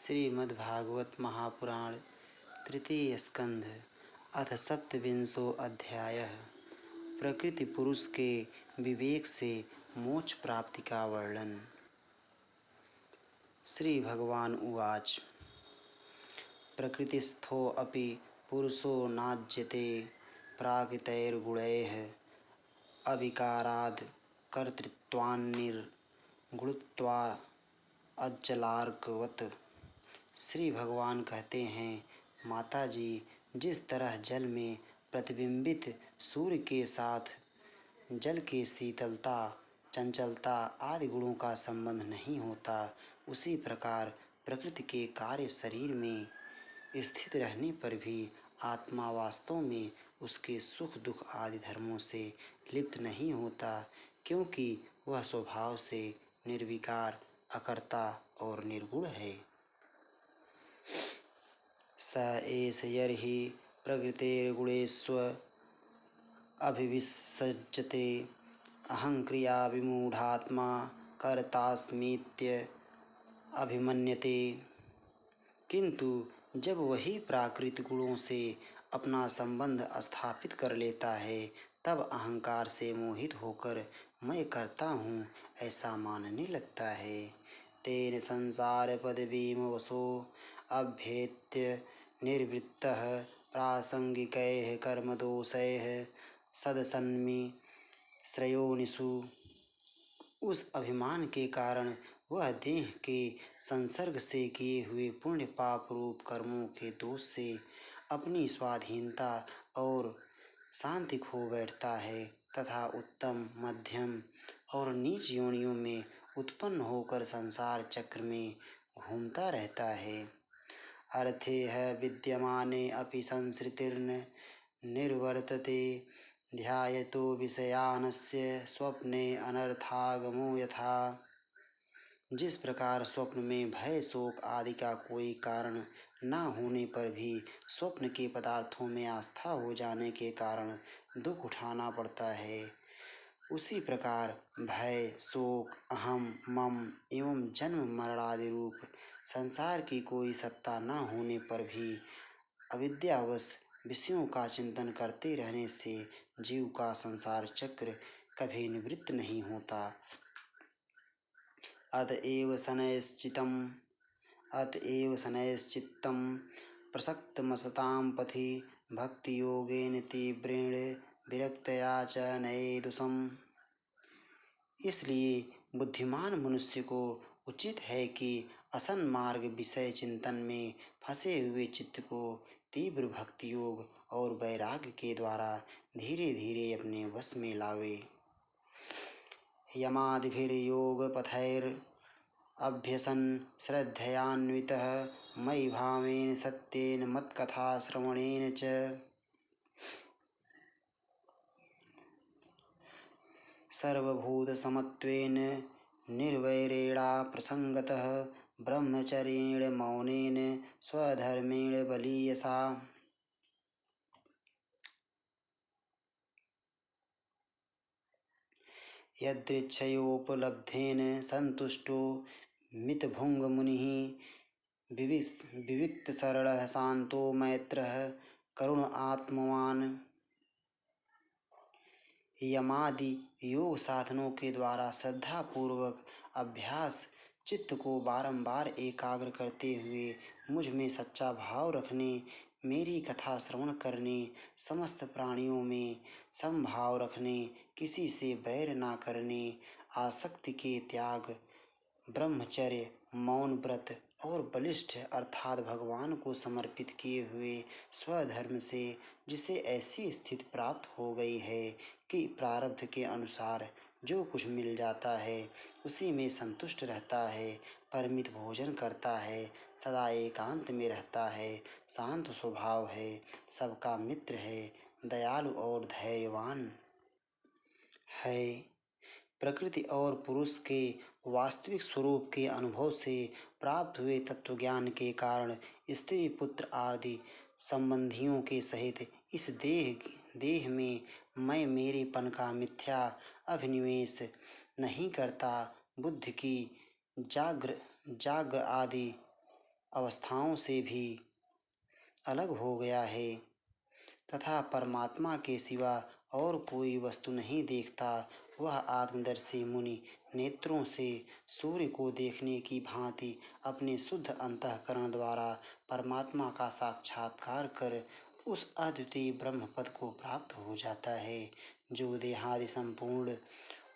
श्रीमद्भागवत महापुराण तृतीय स्कंध अथ सप्तविंशो अध्यायः प्रकृति पुरुष के विवेक से मोक्ष प्राप्ति का वर्णन। श्री भगवान उवाच। प्रकृतिस्थो अपि पुरुषो नाज्यते प्राकृतैर्गुणैः अविकाराद् कर्तृत्वान्निर्गुणत्वा अज्जलार्कवत्। श्री भगवान कहते हैं, माता जी, जिस तरह जल में प्रतिबिंबित सूर्य के साथ जल के शीतलता, चंचलता आदि गुणों का संबंध नहीं होता, उसी प्रकार प्रकृति के कार्य शरीर में स्थित रहने पर भी आत्मा वास्तव में उसके सुख दुख आदि धर्मों से लिप्त नहीं होता, क्योंकि वह स्वभाव से निर्विकार, अकर्ता और निर्गुण है। स एष यर्हि प्रकृतेर्गुणेष्व अभिविसज्जते अहंक्रिया विमूढ़ात्मा कर्तास्मीत्य अभिमन्यते। किंतु जब वही प्राकृत गुणों से अपना संबंध स्थापित कर लेता है, तब अहंकार से मोहित होकर मैं करता हूँ ऐसा मानने लगता है। तेन संसार पदवीं वशो अभ्येत्य निर्वृत्तः प्रासंगिकैः कर्मदोषैः सदसन्मिश्रयोनिषु। उस अभिमान के कारण वह देह के संसर्ग से किए हुए पुण्य पाप रूप कर्मों के दोष से अपनी स्वाधीनता और शांति खो बैठता है तथा उत्तम, मध्यम और नीच योनियों में उत्पन्न होकर संसार चक्र में घूमता रहता है। अर्थेह विद्यमाने अपि संसृतिर्न निर्वर्तते ध्यायतो विषयानस्य स्वप्ने अनर्थागमो यथा। जिस प्रकार स्वप्न में भय शोक आदि का कोई कारण न होने पर भी स्वप्न के पदार्थों में आस्था हो जाने के कारण दुख उठाना पड़ता है, उसी प्रकार भय शोक अहम मम एवं जन्म मरणादि रूप संसार की कोई सत्ता न होने पर भी अविद्यावश विषयों का चिंतन करते रहने से जीव का संसार चक्र कभी निवृत्त नहीं होता। अतएव शनैश्चित्तं प्रसक्तमसतां पथि भक्ति योगेन तीव्रेण विरक्तया च नयेदुषम्। इसलिए बुद्धिमान मनुष्य को उचित है कि असन मार्ग विषय चिंतन में फंसे हुए चित्त को तीव्र भक्ति योग और वैराग्य के द्वारा धीरे धीरे अपने वश में लावे। यमादिभिर्योग पथैर अभ्यसन श्रद्धयान्वितः मयि भावेन सत्येन मत्कथा श्रवणेन च सर्वभूत समत्वेन निर्वैरेणा प्रसंगतः ब्रह्मचर्येण मौनेन स्वधर्मेण बलीयसा। यदृच्छयोपलब्धेन संतुष्टो मितभुंग मुनिः विविक्त सरलः शांतो मैत्रः करुण आत्मवान। यमादि योग साधनों के द्वारा श्रद्धा पूर्वक अभ्यास चित्त को बारंबार एकाग्र करते हुए मुझ में सच्चा भाव रखने, मेरी कथा श्रवण करने, समस्त प्राणियों में समभाव रखने, किसी से बैर ना करने, आसक्ति के त्याग, ब्रह्मचर्य, मौन व्रत और बलिष्ठ अर्थात भगवान को समर्पित किए हुए स्वधर्म से जिसे ऐसी स्थिति प्राप्त हो गई है कि प्रारब्ध के अनुसार जो कुछ मिल जाता है उसी में संतुष्ट रहता है, परिमित भोजन करता है, सदा एकांत में रहता है, शांत स्वभाव है, सबका मित्र है, दयालु और धैर्यवान है। प्रकृति और पुरुष के वास्तविक स्वरूप के अनुभव से प्राप्त हुए तत्वज्ञान के कारण स्त्री पुत्र आदि संबंधियों के सहित इस देह में मैं मेरेपन का मिथ्या अभिनिवेश नहीं करता। बुद्धि की जाग्र आदि अवस्थाओं से भी अलग हो गया है तथा परमात्मा के सिवा और कोई वस्तु नहीं देखता, वह आत्मदर्शी मुनि नेत्रों से सूर्य को देखने की भांति अपने शुद्ध अंतःकरण द्वारा परमात्मा का साक्षात्कार कर उस अद्वितीय ब्रह्म पद को प्राप्त हो जाता है, जो देहादि संपूर्ण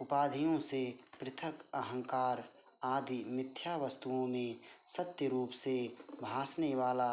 उपाधियों से पृथक अहंकार आदि मिथ्या वस्तुओं में सत्य रूप से भासने वाला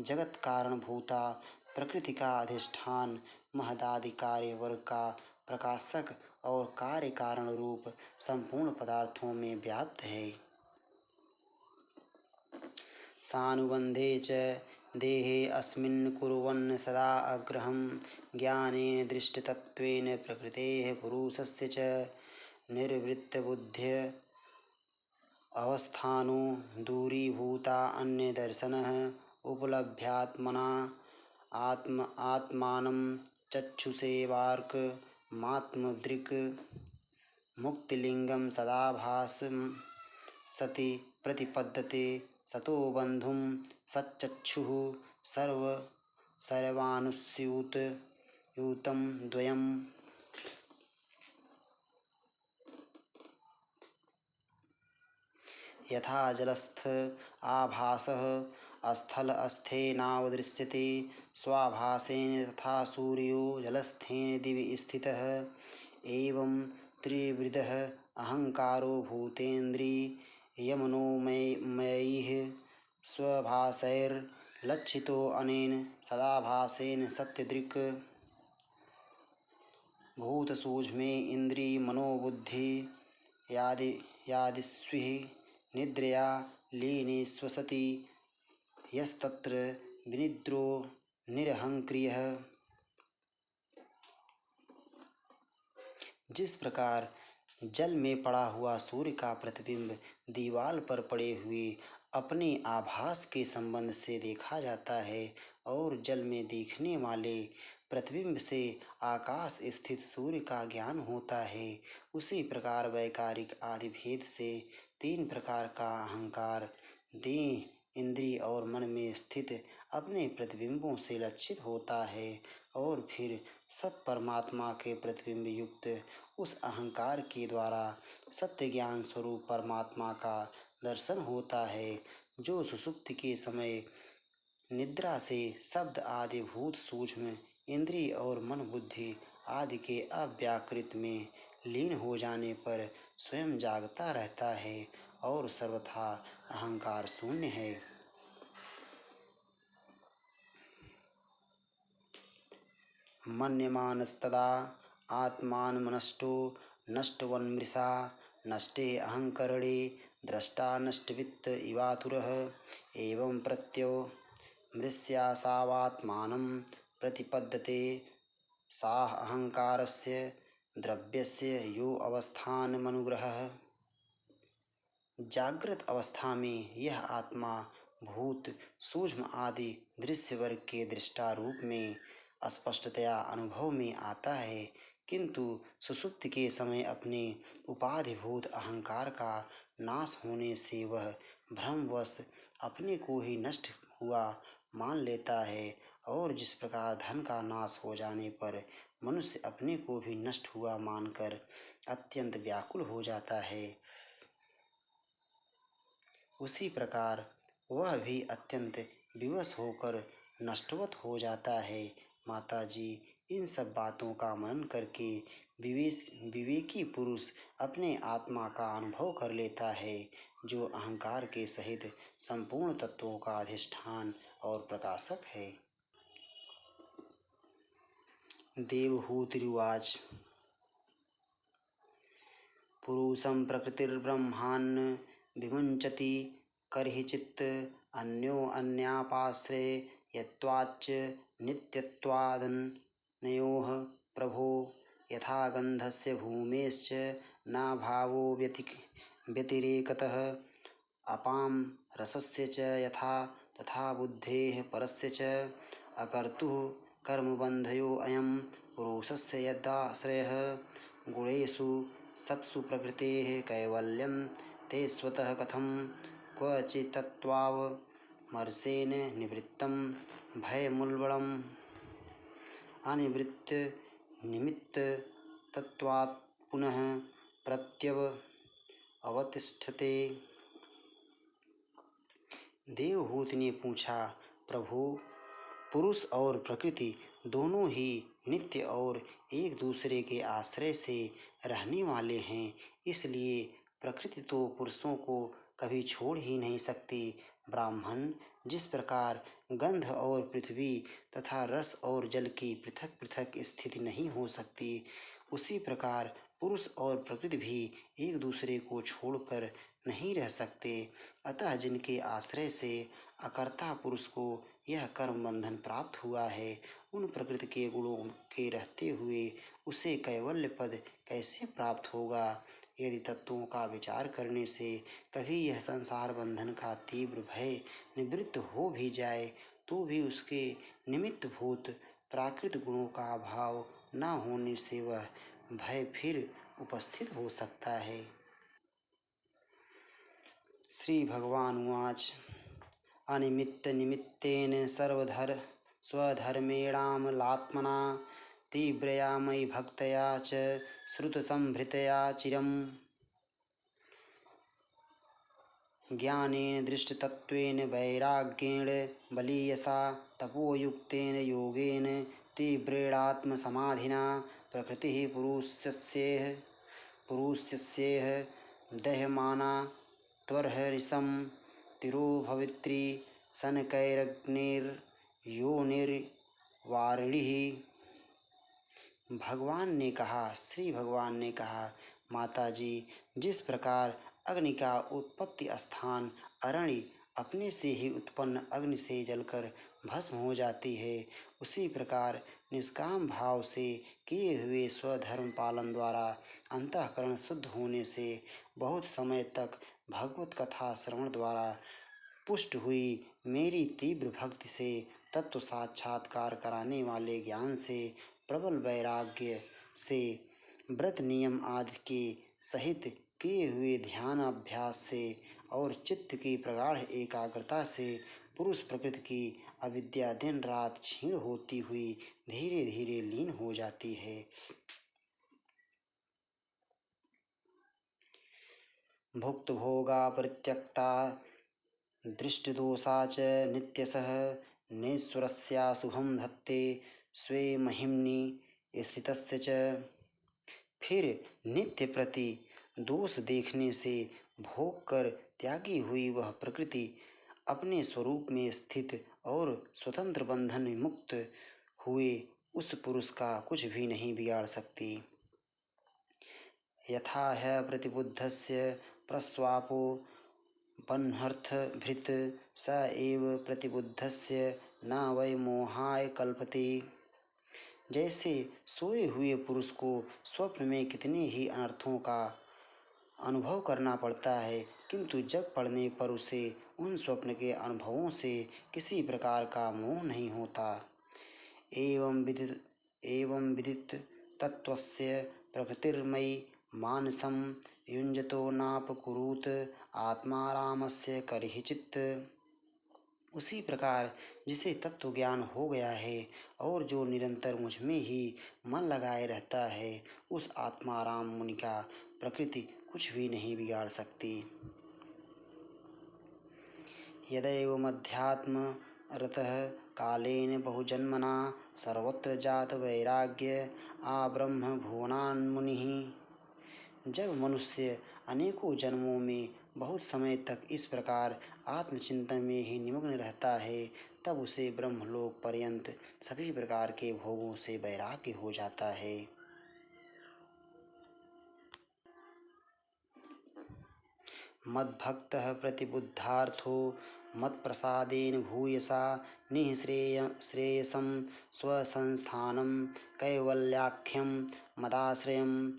जगत कारण भूता प्रकृति का अधिष्ठान महदादि कार्य वर्ग का प्रकाशक और कार्य कारण रूप संपूर्ण पदार्थों में व्याप्त है। सानुबंधे च देहे अस्मिन् कुर्वन् सदा अग्रहं ज्ञानेन दृष्टतत्त्वेन प्रकृतेः पुरुषस्य च निर्वृत्तबुद्ध्य अवस्थानो दूरीभूता अन्यदर्शनः उपलभ्यात्मना आत्मानं चक्षुषेवार्क मात्मदृक् मुक्तिलिंगं सदाभासं सति प्रतिपद्यते सतो बंधुं सच्चक्षुः सर्वानुस्यूतं द्वयम् यथा जलस्थ आभासः स्थल स्थेनावदृश्यते स्वाभासेन तथा सूर्यो जलस्थेन दिवि स्थितः एवं त्रिविधः अहंकारो भूतेन्द्रियमनोमयैः स्वभासैर्लक्षितो अनेन सदाभासेन सत्यदृक् भूतसूक्ष्मे इंद्रियमनोबुद्धि यादिस्विः निद्रया लीने स्वसति यस्तत्र विनिद्रो निरहंक्रियः। जिस प्रकार जल में पड़ा हुआ सूर्य का प्रतिबिंब दीवाल पर पड़े हुए अपने आभास के संबंध से देखा जाता है और जल में दिखने वाले प्रतिबिंब से आकाश स्थित सूर्य का ज्ञान होता है, उसी प्रकार वैकारिक आदि भेद से तीन प्रकार का अहंकार देह इंद्रिय और मन में स्थित अपने प्रतिबिंबों से लक्षित होता है और फिर सत परमात्मा के प्रतिबिंब युक्त उस अहंकार के द्वारा सत्य ज्ञान स्वरूप परमात्मा का दर्शन होता है, जो सुषुप्ति के समय निद्रा से शब्द आदि भूत सूक्ष्म इंद्रिय और मन बुद्धि आदि के अव्याकृत में लीन हो जाने पर स्वयं जागता रहता है और सर्वथा अहंकार शून्य है। मन्यमानस्तदा आत्मानमनष्टो नष्टवन्मृषा नष्टे अहंकरणे द्रष्टा नष्टवित्त इवातुरः एवं प्रत्यो मृष्यासावात्मानं प्रतिपद्यते साह अहंकारस्य द्रव्यस्य यो अवस्थानमनुग्रहः। जागृत अवस्था में यह आत्मा भूत सूक्ष्म आदि दृश्य वर्ग के दृष्टा रूप में स्पष्टतया अनुभव में आता है, किंतु सुषुप्ति के समय अपने उपाधिभूत अहंकार का नाश होने से वह भ्रमवश अपने को ही नष्ट हुआ मान लेता है, और जिस प्रकार धन का नाश हो जाने पर मनुष्य अपने को भी नष्ट हुआ मानकर अत्यंत व्याकुल हो जाता है, उसी प्रकार वह भी अत्यंत विवश होकर नष्टवत हो जाता है। माता जी, इन सब बातों का मनन करके विवेकी पुरुष अपने आत्मा का अनुभव कर लेता है, जो अहंकार के सहित संपूर्ण तत्वों का अधिष्ठान और प्रकाशक है। देवहूतिरुवाच पुरुषं प्रकृतिर्ब्रह्मान् विमुञ्चति कर्हिचित् अन्यो अन्यापाश्रयत्वाच्च नित्यत्वादनयोः प्रभो यथा गन्धस्य भूमेश्च नाभावो व्यतिरेकतः अपां रसस्य च यथा तथा बुद्धेः परस्य च अकर्तुः कर्मबन्धयो अयं पुरुषस्य यदाश्रयः गुणेषु सत्सु प्रकृतेः कैवल्यं ते स्वतः कथं क्वचित्तत्वावभासते मर्षेण निवृत्तं भयमुल्बणम् अनिवृत्त निमित्त तत्वात् पुनः प्रत्यव अवतिष्ठते। देवहूति ने पूछा, प्रभु, पुरुष और प्रकृति दोनों ही नित्य और एक दूसरे के आश्रय से रहने वाले हैं, इसलिए प्रकृति तो पुरुषों को कभी छोड़ ही नहीं सकती। ब्राह्मण, जिस प्रकार गंध और पृथ्वी तथा रस और जल की पृथक पृथक स्थिति नहीं हो सकती, उसी प्रकार पुरुष और प्रकृति भी एक दूसरे को छोड़कर नहीं रह सकते। अतः जिनके आश्रय से अकर्ता पुरुष को यह कर्म बंधन प्राप्त हुआ है, उन प्रकृति के गुणों के रहते हुए उसे कैवल्य पद कैसे प्राप्त होगा। यदि तत्वों का विचार करने से कभी यह संसार बंधन का तीव्र भय निवृत्त हो भी जाए, तो भी उसके निमित्त भूत प्राकृत गुणों का अभाव न होने से वह भय फिर उपस्थित हो सकता है। श्री भगवान उवाच अनिमित्त निमित्तेन स्वधर्मेणामलात्मना तीव्रया मयि भक्तया च श्रुतसंभृतया चिरम् ज्ञानेन दृष्टतत्त्वेन वैराग्येण बलीयसा तपोयुक्तेन योगेन तीव्रेणात्मसमाधिना प्रकृतिः पुरुषस्येह दह्यमाना त्वरहरिषं तिरोभवित्री शनकैरग्निर्योनिर्वारिणिः। श्री भगवान ने कहा, माता जी, जिस प्रकार अग्नि का उत्पत्ति स्थान अरण्य अपने से ही उत्पन्न अग्नि से जलकर भस्म हो जाती है, उसी प्रकार निष्काम भाव से किए हुए स्वधर्म पालन द्वारा अंतःकरण शुद्ध होने से बहुत समय तक भगवत कथा श्रवण द्वारा पुष्ट हुई मेरी तीव्र भक्ति से तत्व साक्षात्कार कराने वाले ज्ञान से प्रबल वैराग्य से व्रत नियम आदि के सहित किए हुए ध्यान अभ्यास से और चित्त की प्रगाढ़ एकाग्रता से पुरुष प्रकृति की अविद्या दिन रात क्षीण होती हुई धीरे धीरे लीन हो जाती है। भुक्त भोगा परित्यक्ता दृष्टिदोषा च नित्यशः नेश्वरस्या शुभम धत्ते स्वे महिम्नि स्थितस्य च। फिर नित्य प्रति दोष देखने से भोग कर त्यागी हुई वह प्रकृति अपने स्वरूप में स्थित और स्वतंत्र बंधन मुक्त हुए उस पुरुष का कुछ भी नहीं बिगाड़ सकती। यथा है प्रतिबुद्धस्य प्रस्वापो बन्हर्थभृत स एव प्रतिबुद्धस्य न वै मोहाय कल्पते। जैसे सोए हुए पुरुष को स्वप्न में कितने ही अनर्थों का अनुभव करना पड़ता है, किंतु जग पड़ने पर उसे उन स्वप्न के अनुभवों से किसी प्रकार का मोह नहीं होता। एवं विदित तत्वस्य प्रकृतिर्मयि मानसं युञ्जतो नापकुरुत आत्मारामस्य करिहिचित्। उसी प्रकार जिसे तत्व ज्ञान हो गया है और जो निरंतर मुझ में ही मन लगाए रहता है, उस आत्माराम मुनि का प्रकृति कुछ भी नहीं बिगाड़ सकती। यदैव मध्यात्म रतः कालेन बहुजन्मना सर्वत्र जात वैराग्य आब्रह्म भुवनान्मुनिः। जब मनुष्य अनेकों जन्मों में बहुत समय तक इस प्रकार आत्मचिंतन में ही निमग्न रहता है, तब उसे ब्रह्मलोक पर्यंत सभी प्रकार के भोगों से वैराग्य हो जाता है। मद्भक्तः प्रतिबुद्धार्थो मत्प्रसादेन भूयसा निःश्रेयसं स्वसंस्थानं कैवल्याख्यं मदाश्रयं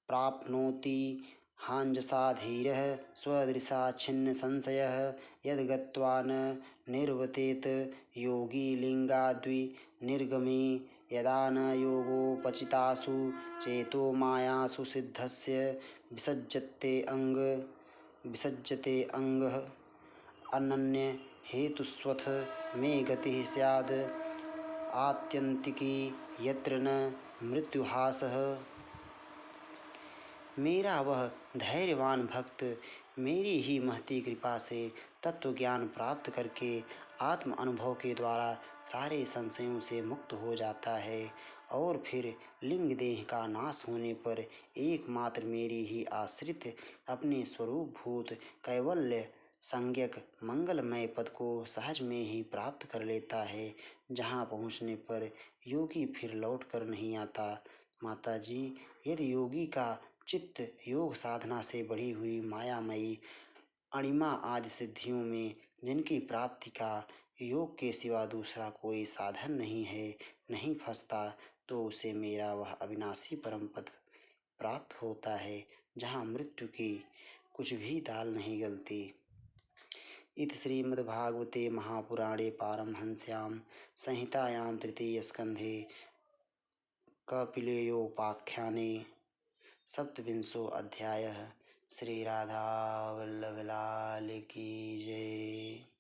प्राप्नोति हाञ्जसा धीरः स्वदृशा छिन्न संशयः यद्गत्वा न निर्वर्तेत योगी लिंगाद्विनिर्गमे यदा न योगोपचितासु चेतो मायासु सिद्धस्य विसज्जते अंगः अनन्य हेतुस्वथ मे गतिः स्याद् आत्यंतिकी यत्र न मृत्युहासः। मेरा वह धैर्यवान भक्त मेरी ही महती कृपा से तत्व ज्ञान प्राप्त करके आत्म अनुभव के द्वारा सारे संशयों से मुक्त हो जाता है और फिर लिंग देह का नाश होने पर एकमात्र मेरी ही आश्रित अपने स्वरूप भूत कैवल्य संज्ञक मंगलमय पद को सहज में ही प्राप्त कर लेता है, जहाँ पहुँचने पर योगी फिर लौट कर नहीं आता। माता जी, यदि योगी का चित्त योग साधना से बढ़ी हुई मायामयी अणिमा आदि सिद्धियों में जिनकी प्राप्ति का योग के सिवा दूसरा कोई साधन नहीं है, नहीं फंसता, तो उसे मेरा वह अविनाशी परम पद प्राप्त होता है, जहाँ मृत्यु की कुछ भी दाल नहीं गलती। इति श्रीमद्भागवते महापुराणे पारमहंस्यां संहितायां तृतीयस्कन्धे कपिलेयोपाख्याने सप्तविंशोऽध्यायः। श्री राधा वल्लभ लाल की जय।